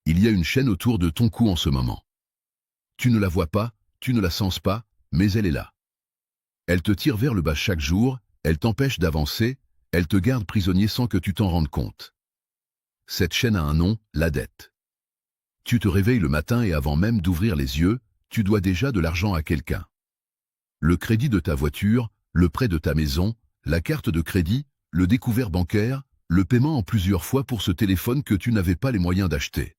Il y a une chaîne autour de ton cou en ce moment. Tu ne la vois pas, tu ne la sens pas, mais elle est là. Elle te tire vers le bas chaque jour, elle t'empêche d'avancer, elle te garde prisonnier sans que tu t'en rendes compte. Cette chaîne a un nom, la dette. Tu te réveilles le matin et avant même d'ouvrir les yeux, tu dois déjà de l'argent à quelqu'un. Le crédit de ta voiture, le prêt de ta maison, la carte de crédit, le découvert bancaire, le paiement en plusieurs fois pour ce téléphone que tu n'avais pas les moyens d'acheter.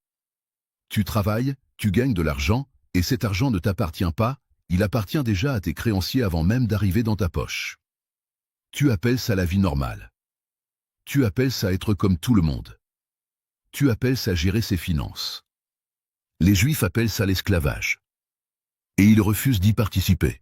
Tu travailles, tu gagnes de l'argent, et cet argent ne t'appartient pas, il appartient déjà à tes créanciers avant même d'arriver dans ta poche. Tu appelles ça la vie normale. Tu appelles ça être comme tout le monde. Tu appelles ça gérer ses finances. Les Juifs appellent ça l'esclavage. Et ils refusent d'y participer.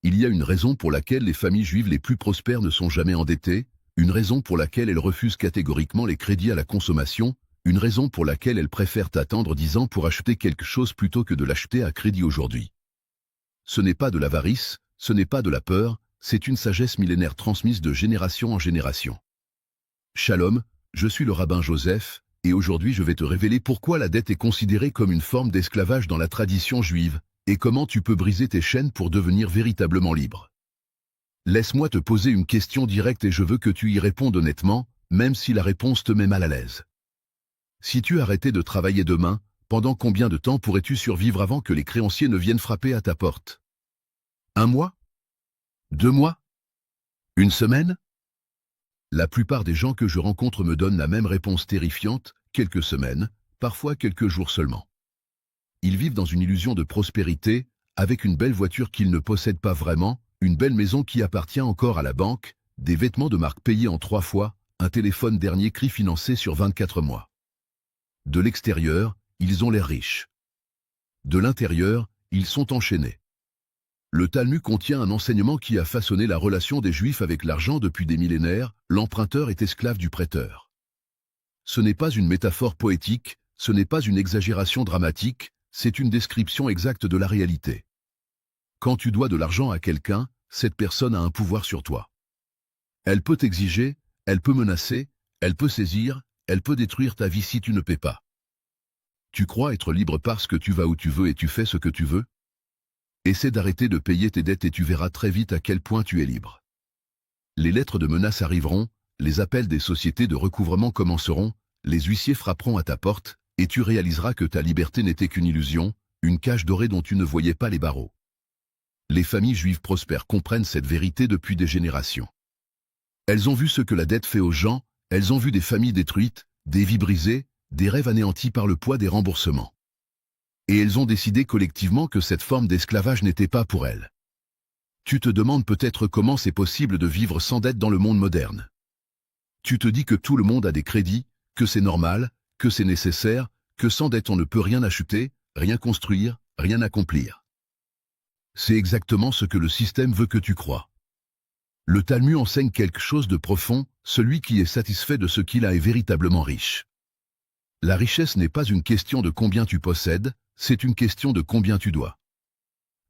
Il y a une raison pour laquelle les familles juives les plus prospères ne sont jamais endettées, une raison pour laquelle elles refusent catégoriquement les crédits à la consommation, une raison pour laquelle elles préfèrent attendre 10 ans pour acheter quelque chose plutôt que de l'acheter à crédit aujourd'hui. Ce n'est pas de l'avarice, ce n'est pas de la peur, c'est une sagesse millénaire transmise de génération en génération. Shalom, je suis le rabbin Joseph, et aujourd'hui je vais te révéler pourquoi la dette est considérée comme une forme d'esclavage dans la tradition juive, et comment tu peux briser tes chaînes pour devenir véritablement libre. Laisse-moi te poser une question directe et je veux que tu y répondes honnêtement, même si la réponse te met mal à l'aise. Si tu arrêtais de travailler demain, pendant combien de temps pourrais-tu survivre avant que les créanciers ne viennent frapper à ta porte? 1 mois? 2 mois? 1 semaine? La plupart des gens que je rencontre me donnent la même réponse terrifiante, quelques semaines, parfois quelques jours seulement. Ils vivent dans une illusion de prospérité, avec une belle voiture qu'ils ne possèdent pas vraiment, une belle maison qui appartient encore à la banque, des vêtements de marque payés en 3 fois, un téléphone dernier cri financé sur 24 mois. De l'extérieur, ils ont l'air riches. De l'intérieur, ils sont enchaînés. Le Talmud contient un enseignement qui a façonné la relation des Juifs avec l'argent depuis des millénaires, l'emprunteur est esclave du prêteur. Ce n'est pas une métaphore poétique, ce n'est pas une exagération dramatique, c'est une description exacte de la réalité. Quand tu dois de l'argent à quelqu'un, cette personne a un pouvoir sur toi. Elle peut t'exiger, elle peut menacer, elle peut saisir, elle peut détruire ta vie si tu ne paies pas. Tu crois être libre parce que tu vas où tu veux et tu fais ce que tu veux? Essaie d'arrêter de payer tes dettes et tu verras très vite à quel point tu es libre. Les lettres de menace arriveront, les appels des sociétés de recouvrement commenceront, les huissiers frapperont à ta porte, et tu réaliseras que ta liberté n'était qu'une illusion, une cage dorée dont tu ne voyais pas les barreaux. Les familles juives prospères comprennent cette vérité depuis des générations. Elles ont vu ce que la dette fait aux gens, elles ont vu des familles détruites, des vies brisées, des rêves anéantis par le poids des remboursements. Et elles ont décidé collectivement que cette forme d'esclavage n'était pas pour elles. Tu te demandes peut-être comment c'est possible de vivre sans dette dans le monde moderne. Tu te dis que tout le monde a des crédits, que c'est normal, que c'est nécessaire, que sans dette on ne peut rien acheter, rien construire, rien accomplir. C'est exactement ce que le système veut que tu crois. Le Talmud enseigne quelque chose de profond, celui qui est satisfait de ce qu'il a est véritablement riche. La richesse n'est pas une question de combien tu possèdes, c'est une question de combien tu dois.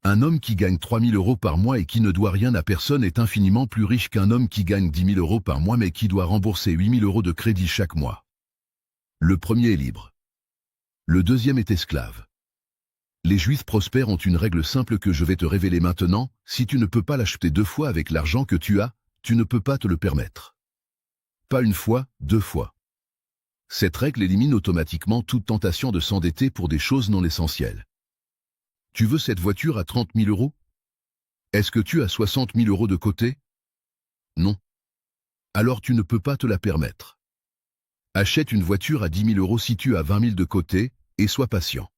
Un homme qui gagne 3 000 € par mois et qui ne doit rien à personne est infiniment plus riche qu'un homme qui gagne 10 000 € par mois mais qui doit rembourser 8 000 € de crédit chaque mois. Le premier est libre. Le deuxième est esclave. Les Juifs prospères ont une règle simple que je vais te révéler maintenant, si tu ne peux pas l'acheter 2 fois avec l'argent que tu as, tu ne peux pas te le permettre. Pas 1 fois, 2 fois. Cette règle élimine automatiquement toute tentation de s'endetter pour des choses non essentielles. Tu veux cette voiture à 30 000 €? Est-ce que tu as 60 000 € de côté? Non. Alors tu ne peux pas te la permettre. Achète une voiture à 10 000 € si tu as 20 000 de côté, et sois patient.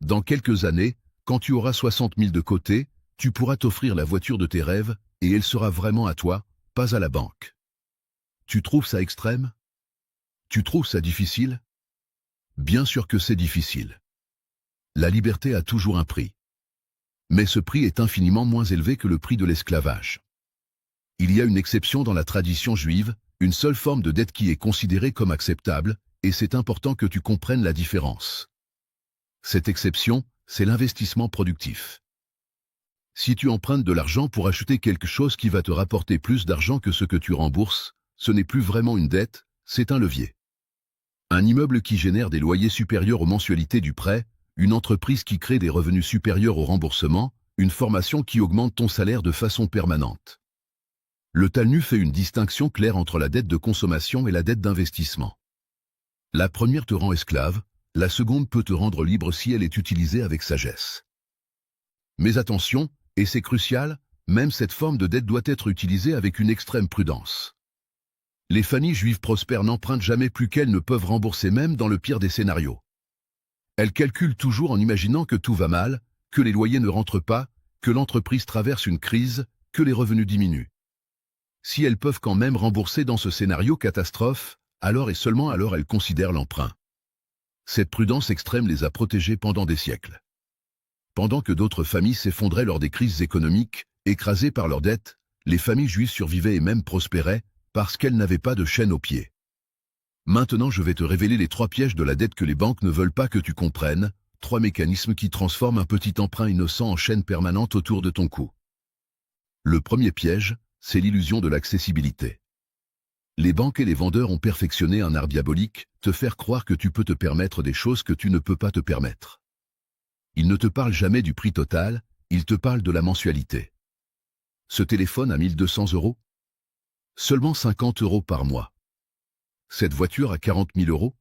Dans quelques années, quand tu auras 60 000 de côté, tu pourras t'offrir la voiture de tes rêves, et elle sera vraiment à toi, pas à la banque. Tu trouves ça extrême? Tu trouves ça difficile? Bien sûr que c'est difficile. La liberté a toujours un prix. Mais ce prix est infiniment moins élevé que le prix de l'esclavage. Il y a une exception dans la tradition juive, une seule forme de dette qui est considérée comme acceptable, et c'est important que tu comprennes la différence. Cette exception, c'est l'investissement productif. Si tu empruntes de l'argent pour acheter quelque chose qui va te rapporter plus d'argent que ce que tu rembourses, ce n'est plus vraiment une dette, c'est un levier. Un immeuble qui génère des loyers supérieurs aux mensualités du prêt, une entreprise qui crée des revenus supérieurs au remboursement, une formation qui augmente ton salaire de façon permanente. Le Talnu fait une distinction claire entre la dette de consommation et la dette d'investissement. La première te rend esclave, la seconde peut te rendre libre si elle est utilisée avec sagesse. Mais attention, et c'est crucial, même cette forme de dette doit être utilisée avec une extrême prudence. Les familles juives prospères n'empruntent jamais plus qu'elles ne peuvent rembourser même dans le pire des scénarios. Elles calculent toujours en imaginant que tout va mal, que les loyers ne rentrent pas, que l'entreprise traverse une crise, que les revenus diminuent. Si elles peuvent quand même rembourser dans ce scénario catastrophe, alors et seulement alors elles considèrent l'emprunt. Cette prudence extrême les a protégées pendant des siècles. Pendant que d'autres familles s'effondraient lors des crises économiques, écrasées par leurs dettes, les familles juives survivaient et même prospéraient, parce qu'elles n'avaient pas de chaîne aux pieds. Maintenant je vais te révéler les 3 pièges de la dette que les banques ne veulent pas que tu comprennes, 3 mécanismes qui transforment un petit emprunt innocent en chaîne permanente autour de ton cou. Le premier piège, c'est l'illusion de l'accessibilité. Les banques et les vendeurs ont perfectionné un art diabolique, te faire croire que tu peux te permettre des choses que tu ne peux pas te permettre. Ils ne te parlent jamais du prix total, ils te parlent de la mensualité. Ce téléphone à 1 200 €? Seulement 50 € par mois. Cette voiture à 40 000 €?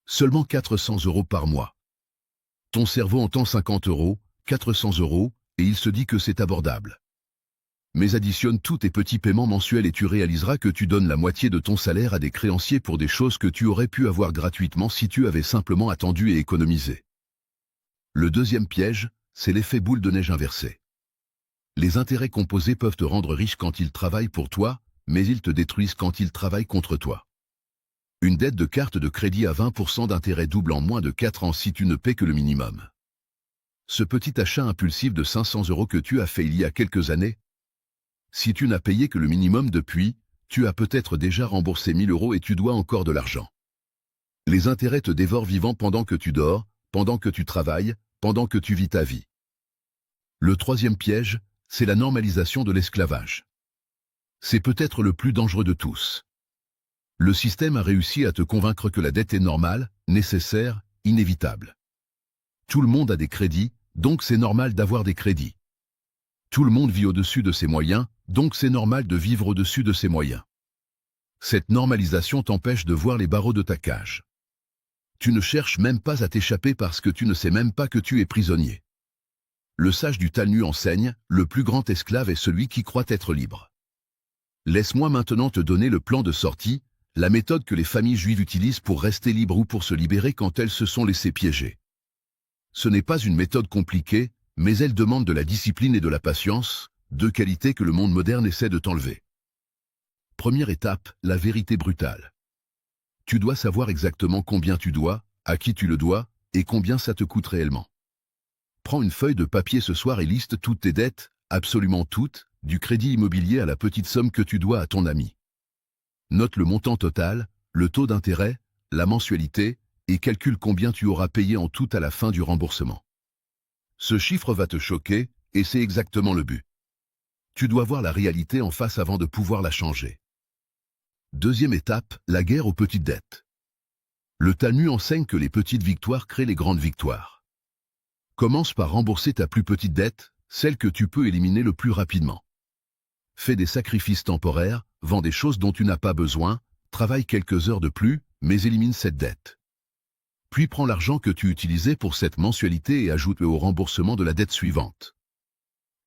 Seulement 400 € par mois. Ton cerveau entend 50 €, 400 €, et il se dit que c'est abordable. Mais additionne tous tes petits paiements mensuels et tu réaliseras que tu donnes la moitié de ton salaire à des créanciers pour des choses que tu aurais pu avoir gratuitement si tu avais simplement attendu et économisé. Le deuxième piège, c'est l'effet boule de neige inversé. Les intérêts composés peuvent te rendre riche quand ils travaillent pour toi, mais ils te détruisent quand ils travaillent contre toi. Une dette de carte de crédit à 20% d'intérêt double en moins de 4 ans si tu ne paies que le minimum. Ce petit achat impulsif de 500 € que tu as fait il y a quelques années, si tu n'as payé que le minimum depuis, tu as peut-être déjà remboursé 1 000 € et tu dois encore de l'argent. Les intérêts te dévorent vivant pendant que tu dors, pendant que tu travailles, pendant que tu vis ta vie. Le troisième piège, c'est la normalisation de l'esclavage. C'est peut-être le plus dangereux de tous. Le système a réussi à te convaincre que la dette est normale, nécessaire, inévitable. Tout le monde a des crédits, donc c'est normal d'avoir des crédits. Tout le monde vit au-dessus de ses moyens, donc c'est normal de vivre au-dessus de ses moyens. Cette normalisation t'empêche de voir les barreaux de ta cage. Tu ne cherches même pas à t'échapper parce que tu ne sais même pas que tu es prisonnier. Le sage du Talmud enseigne, le plus grand esclave est celui qui croit être libre. Laisse-moi maintenant te donner le plan de sortie, la méthode que les familles juives utilisent pour rester libres ou pour se libérer quand elles se sont laissées piéger. Ce n'est pas une méthode compliquée, mais elle demande de la discipline et de la patience, 2 qualités que le monde moderne essaie de t'enlever. Première étape, la vérité brutale. Tu dois savoir exactement combien tu dois, à qui tu le dois, et combien ça te coûte réellement. Prends une feuille de papier ce soir et liste toutes tes dettes, absolument toutes, du crédit immobilier à la petite somme que tu dois à ton ami. Note le montant total, le taux d'intérêt, la mensualité, et calcule combien tu auras payé en tout à la fin du remboursement. Ce chiffre va te choquer, et c'est exactement le but. Tu dois voir la réalité en face avant de pouvoir la changer. Deuxième étape, la guerre aux petites dettes. Le Talmud enseigne que les petites victoires créent les grandes victoires. Commence par rembourser ta plus petite dette, celle que tu peux éliminer le plus rapidement. Fais des sacrifices temporaires, vends des choses dont tu n'as pas besoin, travaille quelques heures de plus, mais élimine cette dette. Puis prends l'argent que tu utilisais pour cette mensualité et ajoute-le au remboursement de la dette suivante.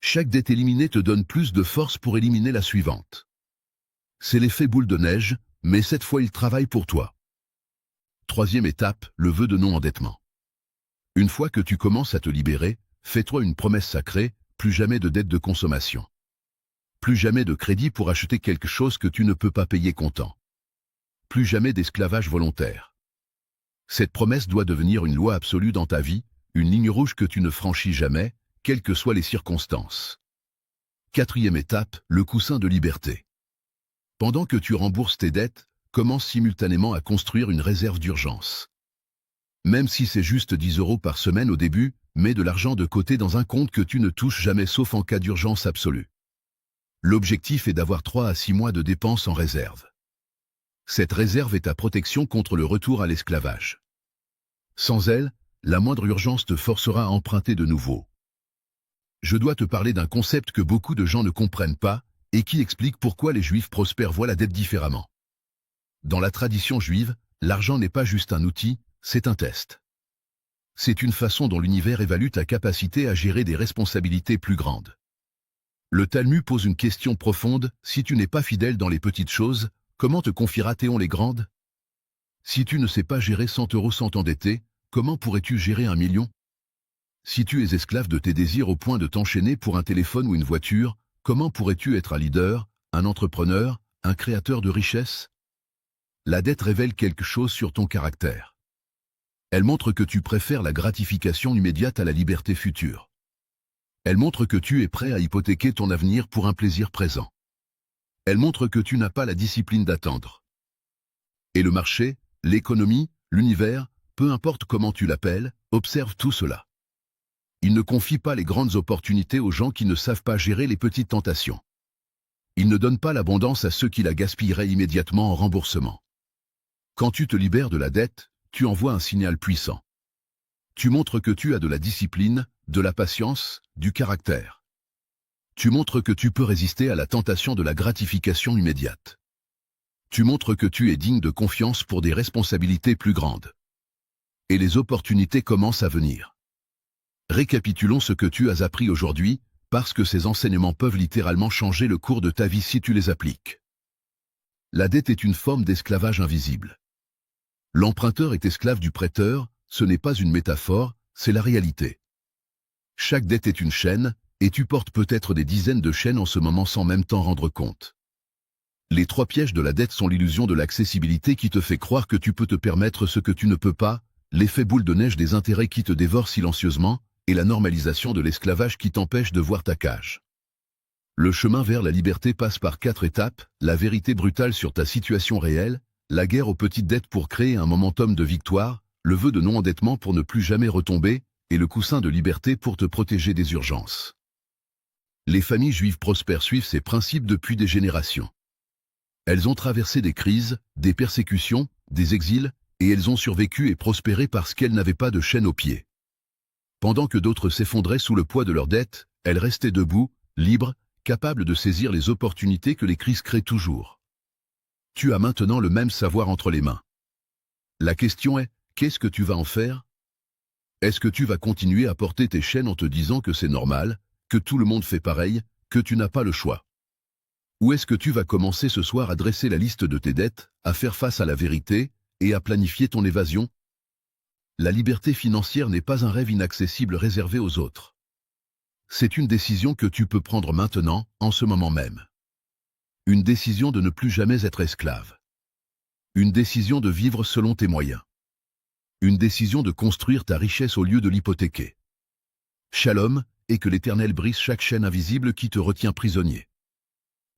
Chaque dette éliminée te donne plus de force pour éliminer la suivante. C'est l'effet boule de neige, mais cette fois il travaille pour toi. Troisième étape, le vœu de non-endettement. Une fois que tu commences à te libérer, fais-toi une promesse sacrée, plus jamais de dette de consommation. Plus jamais de crédit pour acheter quelque chose que tu ne peux pas payer comptant. Plus jamais d'esclavage volontaire. Cette promesse doit devenir une loi absolue dans ta vie, une ligne rouge que tu ne franchis jamais, quelles que soient les circonstances. Quatrième étape, le coussin de liberté. Pendant que tu rembourses tes dettes, commence simultanément à construire une réserve d'urgence. Même si c'est juste 10 € par semaine au début, mets de l'argent de côté dans un compte que tu ne touches jamais sauf en cas d'urgence absolue. L'objectif est d'avoir 3 à 6 mois de dépenses en réserve. Cette réserve est ta protection contre le retour à l'esclavage. Sans elle, la moindre urgence te forcera à emprunter de nouveau. Je dois te parler d'un concept que beaucoup de gens ne comprennent pas et qui explique pourquoi les Juifs prospères voient la dette différemment. Dans la tradition juive, l'argent n'est pas juste un outil, c'est un test. C'est une façon dont l'univers évalue ta capacité à gérer des responsabilités plus grandes. Le Talmud pose une question profonde: si tu n'es pas fidèle dans les petites choses, comment te confiera-t-on les grandes? Si tu ne sais pas gérer 100 € sans t'endetter, comment pourrais-tu gérer 1 million? Si tu es esclave de tes désirs au point de t'enchaîner pour un téléphone ou une voiture, comment pourrais-tu être un leader, un entrepreneur, un créateur de richesse? La dette révèle quelque chose sur ton caractère. Elle montre que tu préfères la gratification immédiate à la liberté future. Elle montre que tu es prêt à hypothéquer ton avenir pour un plaisir présent. Elle montre que tu n'as pas la discipline d'attendre. Et le marché, l'économie, l'univers, peu importe comment tu l'appelles, observe tout cela. Il ne confie pas les grandes opportunités aux gens qui ne savent pas gérer les petites tentations. Il ne donne pas l'abondance à ceux qui la gaspilleraient immédiatement en remboursement. Quand tu te libères de la dette, tu envoies un signal puissant. Tu montres que tu as de la discipline, de la patience, du caractère. Tu montres que tu peux résister à la tentation de la gratification immédiate. Tu montres que tu es digne de confiance pour des responsabilités plus grandes. Et les opportunités commencent à venir. Récapitulons ce que tu as appris aujourd'hui, parce que ces enseignements peuvent littéralement changer le cours de ta vie si tu les appliques. La dette est une forme d'esclavage invisible. L'emprunteur est esclave du prêteur, ce n'est pas une métaphore, c'est la réalité. Chaque dette est une chaîne, et tu portes peut-être des dizaines de chaînes en ce moment sans même t'en rendre compte. Les 3 pièges de la dette sont l'illusion de l'accessibilité qui te fait croire que tu peux te permettre ce que tu ne peux pas, l'effet boule de neige des intérêts qui te dévorent silencieusement, et la normalisation de l'esclavage qui t'empêche de voir ta cage. Le chemin vers la liberté passe par 4 étapes: la vérité brutale sur ta situation réelle, la guerre aux petites dettes pour créer un momentum de victoire, le vœu de non-endettement pour ne plus jamais retomber, et le coussin de liberté pour te protéger des urgences. Les familles juives prospères suivent ces principes depuis des générations. Elles ont traversé des crises, des persécutions, des exils, et elles ont survécu et prospéré parce qu'elles n'avaient pas de chaîne aux pieds. Pendant que d'autres s'effondraient sous le poids de leurs dettes, elles restaient debout, libres, capables de saisir les opportunités que les crises créent toujours. Tu as maintenant le même savoir entre les mains. La question est, qu'est-ce que tu vas en faire? Est-ce que tu vas continuer à porter tes chaînes en te disant que c'est normal, que tout le monde fait pareil, que tu n'as pas le choix? Ou est-ce que tu vas commencer ce soir à dresser la liste de tes dettes, à faire face à la vérité, et à planifier ton évasion? La liberté financière n'est pas un rêve inaccessible réservé aux autres. C'est une décision que tu peux prendre maintenant, en ce moment même. Une décision de ne plus jamais être esclave. Une décision de vivre selon tes moyens. Une décision de construire ta richesse au lieu de l'hypothéquer. Shalom, et que l'Éternel brise chaque chaîne invisible qui te retient prisonnier.